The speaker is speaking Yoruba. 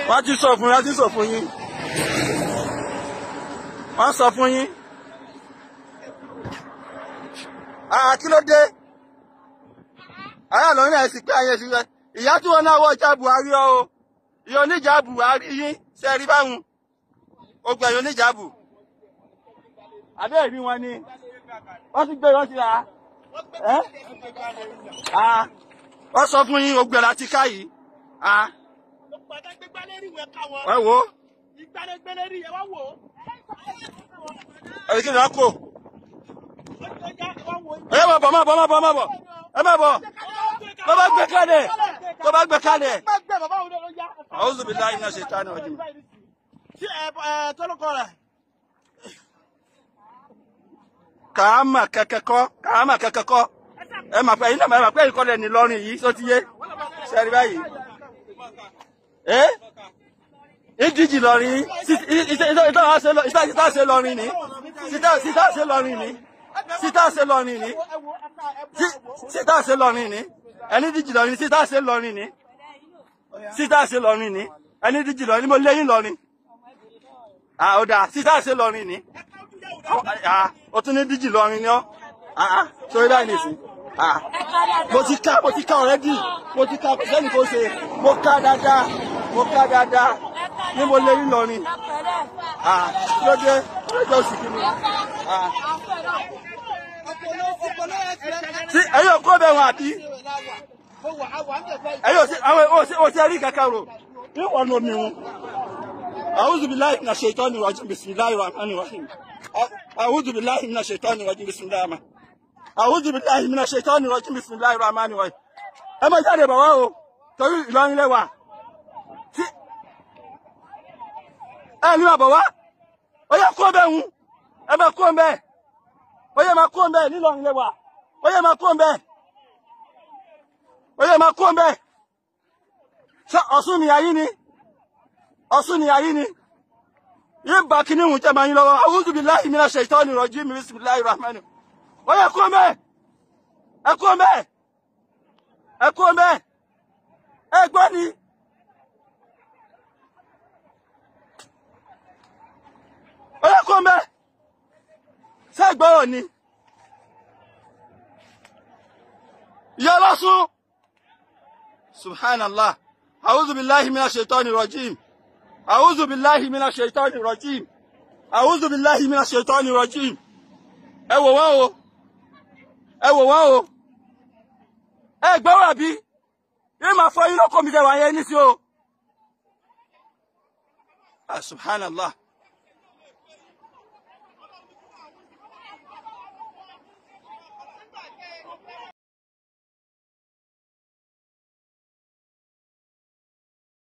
Wọ́n ti sọ fún yín, wọ́n ti sọ fún yín. Wọ́n sọ fún yín. Kí ló dé? Àyà lọ ní ẹ̀sìn pé ayé ti rẹ̀. Ìyá tí wọ́n náà wọ ìjà Buhari o. Ìyá oníjà Buhari yín ṣe rí báwọn. Ó gbà ìyá oníjà bù. Àbẹ́ ìrí wọn ni. Wọ́n ti gbé wọn sí ra. Wọ́n sọ fún yín ogbè láti ká yìí. Ẹ wo. Ẹ̀rí kí ni wọ́n kò? Ẹ má bọ̀, má bọ̀, má bọ̀, má bọ̀. Ẹ má bọ̀. Tó bá gbé kalẹ̀. Tó bá gbé kalẹ̀. A'udhu billahi minash shaitani rajim. Kàámà kẹ́kẹ́kọ́. Ẹ mà pé iná mà pé ìkọlẹ̀ ní lọ́rin yìí só ti yé. Ṣé rí báyìí? Ìdíjì lọ́rin. Ìtàṣe lọ́rin ni. Ìtàṣe lọ́rin ni. Ìtàṣe lọ́rin ni. Ìtàṣe lọ́rin ni. Ẹni díjì lọ́rin, ìtàṣe lọ́rin ni. Ìtàṣe lọ́rin ni. Ẹni díjì lọ́rin, mo léyìn lọ́rin. Ó dáa, ìtàṣe lọ́rin ni. Ó tún ní díjì lọ́rin ni ọ́. Sórí láì nìsí. Mo ti ká already. Mo ti ká sẹ́ni kó ṣe. Mo ká dáadáa. Ní mo léyìn lọ́rin. Kí ló dé? Ọjọ́ oṣù kìíní. Sí, ẹ̀yin kó bẹ̀ wọn àbí? Ẹ̀yin ò sí ẹ̀rí kankan rò. Ìwọ̀n ló mi wọn. A'udhu billahi minash shaitani rajim. Bismillahir rahmanir rahim. A'udhu billahi minash shaitani rajim. Bismillahir rahmanir rahim. A'udhu billahi minash shaitani rajim. Bismillahir rahmanir rahim. Ẹ má jáde bàbá o. Torí Ìlọrin lẹ́wà. Ẹ ní bàbá wa. Ó yẹ kó bẹ̀ wọn. Ẹ má kó bẹ̀. Ó yẹ má kó bẹ̀ nílọrin lẹ́wà. Ó yẹ má kó bẹ̀. Ó yẹ má kó bẹ̀. Ṣé Ọ̀ṣun ni ayé ni? Ọ̀ṣun ni ayé ni. Yìí bá kíní hùn jẹ́ máa yín lọ́wọ́. A'udhu billahi minash shaitani rajim. Bismillahir rahmanir rahim. Ó yẹ kó bẹ̀. Ẹ kó bẹ̀. Ẹ kó bẹ̀. Ẹ gbọ́ ni. Ó yẹ kó bẹ̀. Ṣé gbọ́rọ̀ ni? Ìyá Ọlọ́ṣun. Subhanallah. A'udhu billahi minash shaitani rajim. A'udhu billahi minash shaitani rajim. A'udhu billahi minash shaitani rajim. Ẹ wò wọ́n o. Ẹ wò wọ́n o. Ẹ gbọ́rọ̀ bí? Yé máa fọ yín lọ́kọ̀ mi jẹ́ wáyé ní sí o. Subhanallah.